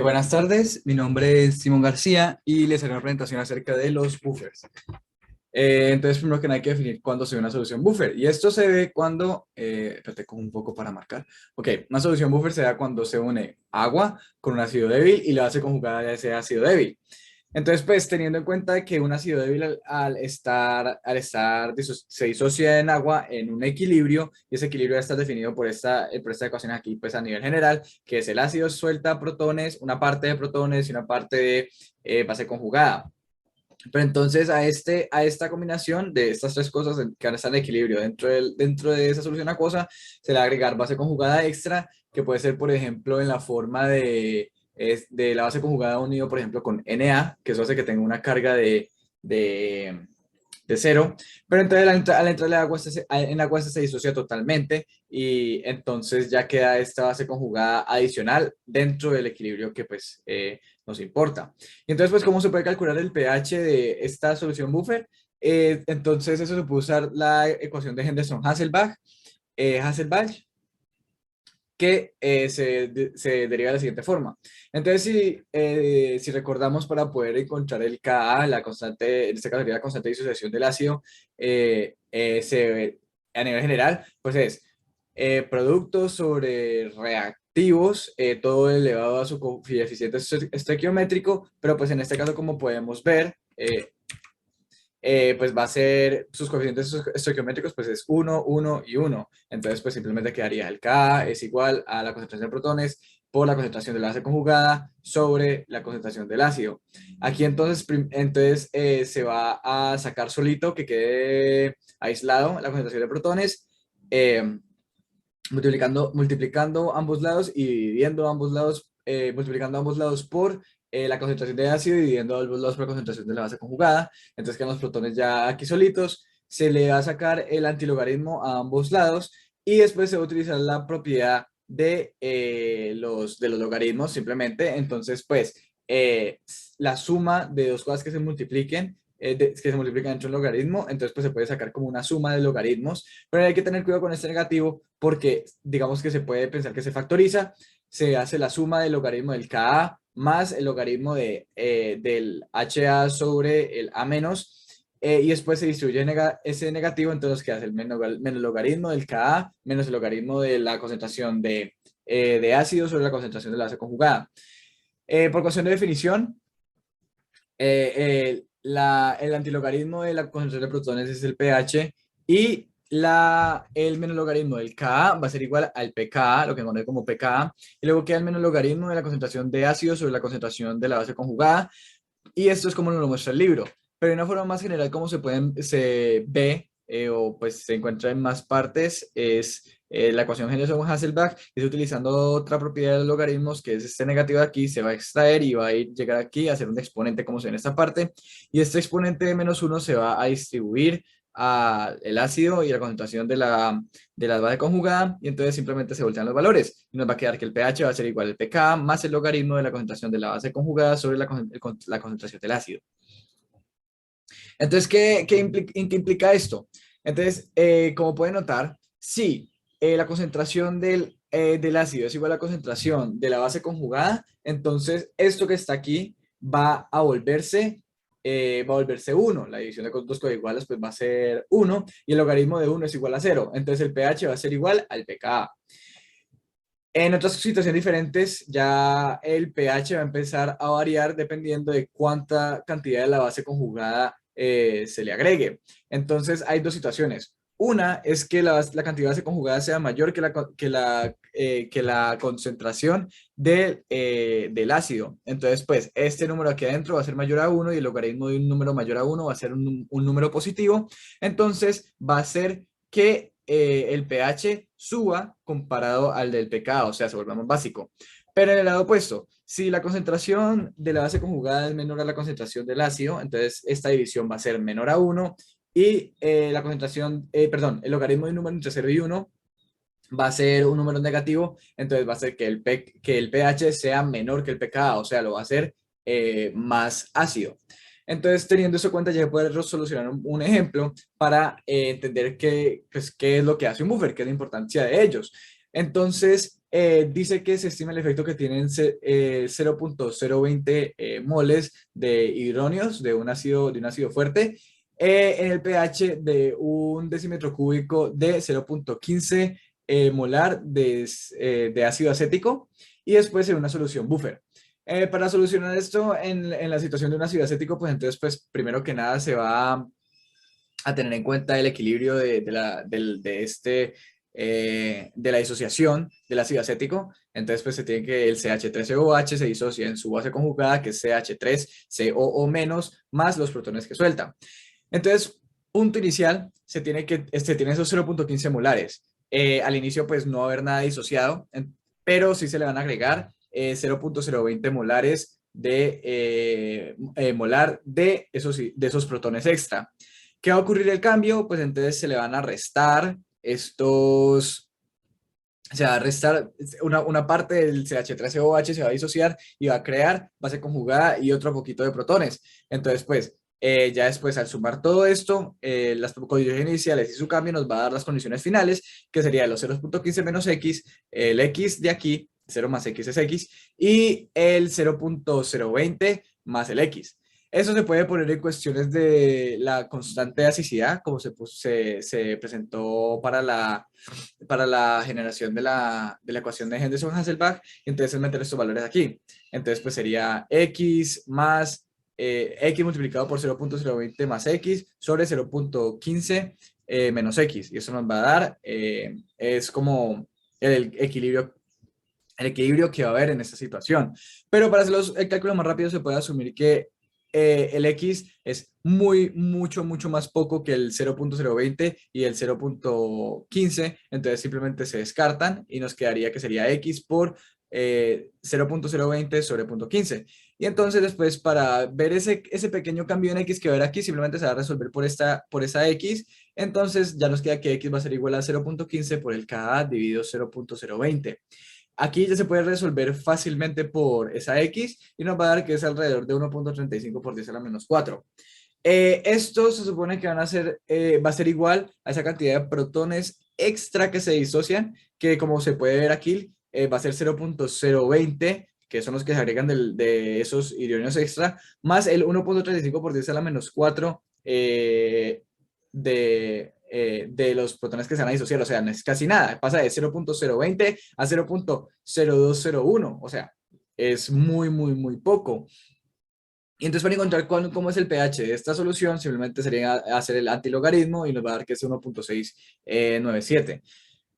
Buenas tardes, mi nombre es Simón García y les haré una presentación acerca de los buffers. Entonces, primero que nada hay que definir cuándo se ve una solución buffer. Y esto se ve cuando, espérate, cojo un poco para marcar. Ok, una solución buffer se da cuando se une agua con un ácido débil y la base conjugada de ese ácido débil. Entonces, pues teniendo en cuenta que un ácido débil se disocia en agua en un equilibrio, y ese equilibrio está definido por esta ecuación aquí, pues a nivel general, que es el ácido suelta protones, una parte de protones y una parte de base conjugada. Pero entonces a esta combinación de estas tres cosas que ahora están en equilibrio dentro de esa solución acuosa, se le va a agregar base conjugada extra, que puede ser, por ejemplo, en la forma de la base conjugada unido, por ejemplo, con Na, que eso hace que tenga una carga de, de cero, pero entonces al entrar el agua, en el agua se disocia totalmente y entonces ya queda esta base conjugada adicional dentro del equilibrio que pues nos importa. Y entonces pues ¿cómo se puede calcular el pH de esta solución buffer? Entonces eso se puede usar la ecuación de Henderson-Hasselbalch, Hasselbalch que se deriva de la siguiente forma. Entonces, si recordamos para poder encontrar el Ka, la constante, en este caso sería la constante de disociación del ácido, a nivel general, pues es producto sobre reactivos, todo elevado a su coeficiente estequiométrico, pero pues en este caso, como podemos ver, pues va a ser, sus coeficientes estoquiométricos pues es uno 1 y uno. Entonces pues simplemente quedaría el K es igual a la concentración de protones por la concentración de la base conjugada sobre la concentración del ácido. Aquí entonces se va a sacar solito que quede aislado la concentración de protones, multiplicando ambos lados y dividiendo ambos lados, multiplicando ambos lados por la concentración de ácido y dividiendo ambos lados por la concentración de la base conjugada. Entonces quedan los protones ya aquí solitos. Se le va a sacar el antilogaritmo a ambos lados y después se va a utilizar la propiedad de los logaritmos simplemente. Entonces, pues, la suma de dos cosas que se multipliquen que se multiplican entre un logaritmo, entonces pues se puede sacar como una suma de logaritmos, pero hay que tener cuidado con este negativo porque digamos que se puede pensar que se factoriza, se hace la suma del logaritmo del Ka más el logaritmo del HA sobre el A menos, y después se distribuye ese negativo, entonces que hace el menos logaritmo del Ka menos el logaritmo de la concentración de ácido sobre la concentración de la base conjugada. Por cuestión de definición, el antilogaritmo de la concentración de protones es el pH y el menos logaritmo del Ka va a ser igual al pKa, lo que encontré como pKa, y luego queda el menos logaritmo de la concentración de ácido sobre la concentración de la base conjugada, y esto es como nos lo muestra el libro. Pero de una forma más general, como se ve o pues se encuentra en más partes, es la ecuación Henderson-Hasselbalch, es utilizando otra propiedad de los logaritmos, que es este negativo de aquí, se va a extraer y va a llegar aquí a hacer un exponente como se ve en esta parte, y este exponente de menos uno se va a distribuir al ácido y la concentración de la base conjugada, y entonces simplemente se voltean los valores, y nos va a quedar que el pH va a ser igual al pK más el logaritmo de la concentración de la base conjugada sobre la concentración del ácido. Entonces, ¿qué implica esto? Entonces, como pueden notar, si la concentración del ácido es igual a la concentración de la base conjugada, entonces esto que está aquí va a volverse 1. La división de dos coiguales pues va a ser 1 y el logaritmo de 1 es igual a 0. Entonces el pH va a ser igual al pKa. En otras situaciones diferentes, ya el pH va a empezar a variar dependiendo de cuánta cantidad de la base conjugada se le agregue. Entonces, hay dos situaciones. Una es que la cantidad de base conjugada sea mayor que la concentración del ácido. Entonces, pues, este número aquí adentro va a ser mayor a 1 y el logaritmo de un número mayor a 1 va a ser un número positivo. Entonces, va a ser que el pH suba comparado al del pKa, o sea, se vuelve más básico. Pero en el lado opuesto, si la concentración de la base conjugada es menor a la concentración del ácido, entonces esta división va a ser menor a 1 y el logaritmo de un número entre 0 y 1 va a ser un número negativo, entonces va a ser que el pH sea menor que el pKa, o sea, lo va a hacer más ácido. Entonces, teniendo eso en cuenta, ya se puede solucionar un ejemplo para entender pues, qué es lo que hace un buffer, qué es la importancia de ellos. Entonces, dice que se estima el efecto que tienen 0.020 moles de hidronios de un ácido fuerte en el pH de un decímetro cúbico de 0.15 molar de ácido acético y después en una solución buffer. Para solucionar esto en la situación de un ácido acético, pues entonces, pues primero que nada se va a tener en cuenta el equilibrio de la disociación del ácido acético. Entonces, pues se tiene que el CH3COH se disocia en su base conjugada, que es CH3COO menos, más los protones que suelta. Entonces, punto inicial, se tiene esos 0.15 molares. Al inicio, pues no va a haber nada disociado, pero sí se le van a agregar 0.020 molares molar de esos protones extra. ¿Qué va a ocurrir el cambio? Pues entonces se le van a restar se va a restar una parte del CH3COH, se va a disociar y va a crear base conjugada y otro poquito de protones. Entonces, pues, ya después al sumar todo esto, las condiciones iniciales y su cambio nos va a dar las condiciones finales, que sería los 0.15 menos X, el X de aquí, 0 más X es X, y el 0.020 más el X. Eso se puede poner en cuestiones de la constante de asicidad, como se presentó para la generación de la ecuación de Henderson-Hasselbalch, y entonces meter estos valores aquí. Entonces, pues sería X más X multiplicado por 0.020 más X sobre 0.15 menos X, y eso nos va a dar, es como el equilibrio que va a haber en esta situación. Pero para hacer el cálculo más rápido se puede asumir que el X es mucho más poco que el 0.020 y el 0.15, entonces simplemente se descartan y nos quedaría que sería X por 0.020 sobre 0.15. Y entonces después para ver ese pequeño cambio en X que va a haber aquí, simplemente se va a resolver por esa X, entonces ya nos queda que X va a ser igual a 0.15 por el KA dividido 0.020. Aquí ya se puede resolver fácilmente por esa X y nos va a dar que es alrededor de 1.35 por 10 a la menos 4. Esto se supone que va a ser igual a esa cantidad de protones extra que se disocian, que como se puede ver aquí, va a ser 0.020, que son los que se agregan de esos irionios extra, más el 1.35 por 10 a la menos 4 de los protones que se van a disociar, o sea, no es casi nada, pasa de 0.020 a 0.0201, o sea, es muy poco. Y entonces para encontrar cómo es el pH de esta solución, simplemente sería hacer el antilogaritmo y nos va a dar que es 1.697.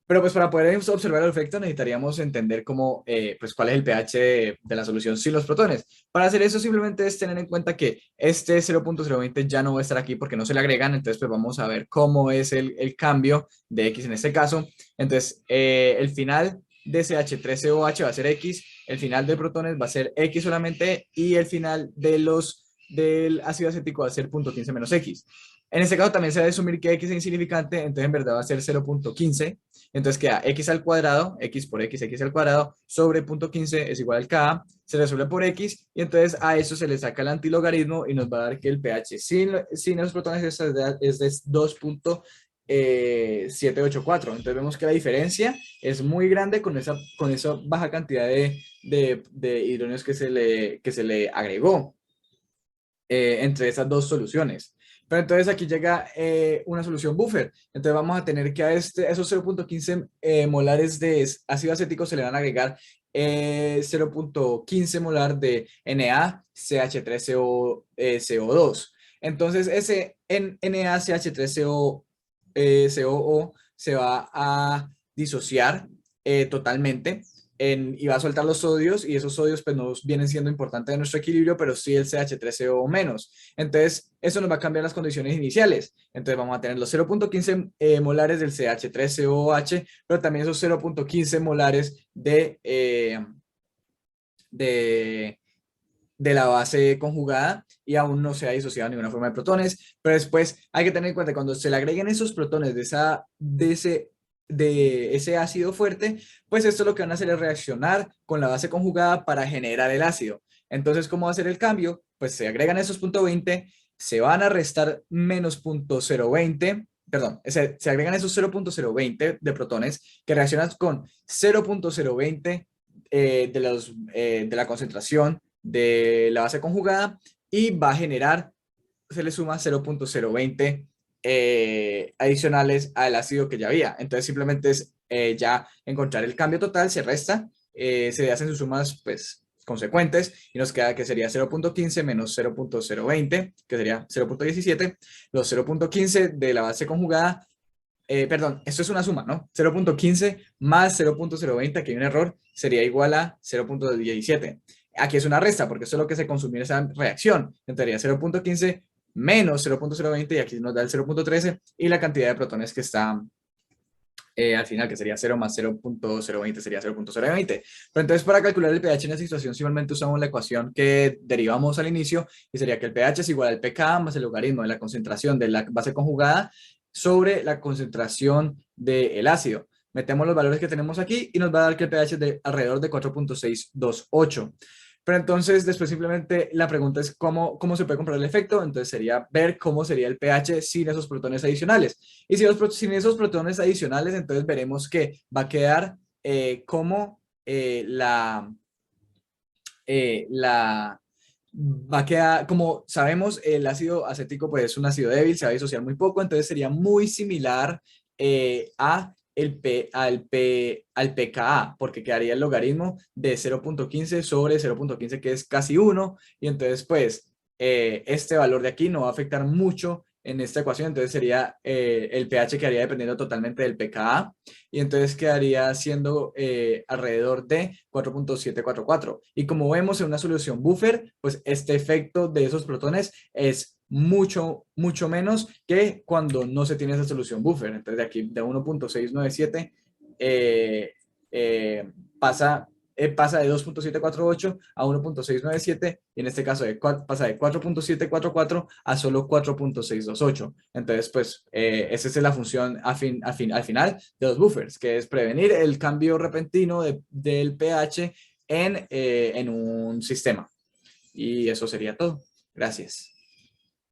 Pero pues para poder observar el efecto necesitaríamos entender pues cuál es el pH de la solución sin los protones. Para hacer eso simplemente es tener en cuenta que este 0.020 ya no va a estar aquí porque no se le agregan, entonces pues vamos a ver cómo es el cambio de X en este caso. Entonces el final de CH3COH va a ser X, el final de protones va a ser X solamente y el final del ácido acético va a ser 0.15 menos X. En este caso también se debe asumir que X es insignificante, entonces en verdad va a ser 0.15. Entonces queda X al cuadrado, X por X al cuadrado, sobre 0.15 es igual al Ka, se resuelve por X, y entonces a eso se le saca el antilogaritmo y nos va a dar que el pH sin los protones es de 2.784. Entonces vemos que la diferencia es muy grande con esa baja cantidad de hidrógenos que se le agregó entre esas dos soluciones. Pero entonces aquí llega una solución buffer. Entonces vamos a tener que esos 0.15 molares de ácido acético se le van a agregar 0.15 molar de NaCH3CO2. Entonces ese NaCH3COO se va a disociar totalmente y va a soltar los sodios y esos sodios pues no vienen siendo importantes de nuestro equilibrio, pero sí el CH3CO menos. Entonces, eso nos va a cambiar las condiciones iniciales. Entonces, vamos a tener los 0.15 molares del CH3COH, pero también esos 0.15 molares de, de la base conjugada y aún no se ha disociado ninguna forma de protones, pero después hay que tener en cuenta que cuando se le agreguen esos protones de ese ácido fuerte, pues esto lo que van a hacer es reaccionar con la base conjugada para generar el ácido. Entonces, ¿cómo va a ser el cambio? Pues se agregan esos .20, se van a restar menos .020 perdón, se agregan esos 0.020 de protones que reaccionan con 0.020 de la concentración de la base conjugada y va a generar, se le suma 0.020 adicionales al ácido que ya había. Entonces simplemente es ya encontrar el cambio total, se resta, se hacen sus sumas pues consecuentes y nos queda que sería 0.15 menos 0.020, que sería 0.17, los 0.15 de la base conjugada, perdón, esto es una suma, ¿no? 0.15 más 0.020, aquí hay un error, sería igual a 0.17. Aquí es una resta, porque eso es lo que se consumió en esa reacción. Entonces 0.15 menos 0.020, y aquí nos da el 0.13, y la cantidad de protones que está al final, que sería 0 más 0.020 sería 0.020. Pero entonces, para calcular el pH en esta situación, simplemente usamos la ecuación que derivamos al inicio, y sería que el pH es igual al pKa más el logaritmo de la concentración de la base conjugada sobre la concentración del ácido. Metemos los valores que tenemos aquí y nos va a dar que el pH es de alrededor de 4.628. Pero entonces, después simplemente la pregunta es cómo se puede comprar el efecto. Entonces sería ver cómo sería el pH sin esos protones adicionales. Y si sin esos protones adicionales, entonces veremos que va a quedar como va a quedar, como sabemos, el ácido acético pues es un ácido débil, se va a disociar muy poco, entonces sería muy similar al pKa, porque quedaría el logaritmo de 0.15 sobre 0.15, que es casi 1, y entonces pues este valor de aquí no va a afectar mucho en esta ecuación, entonces sería el pH quedaría dependiendo totalmente del pKa, y entonces quedaría siendo alrededor de 4.744. Y como vemos en una solución buffer, pues este efecto de esos protones es mucho menos que cuando no se tiene esa solución buffer. Entonces de aquí de 1.697 eh, eh, pasa, pasa de 2.748 a 1.697, y en este caso pasa de 4.744 a solo 4.628. Entonces, pues, esa es la función al final de los buffers, que es prevenir el cambio repentino del pH en un sistema. Y eso sería todo. Gracias.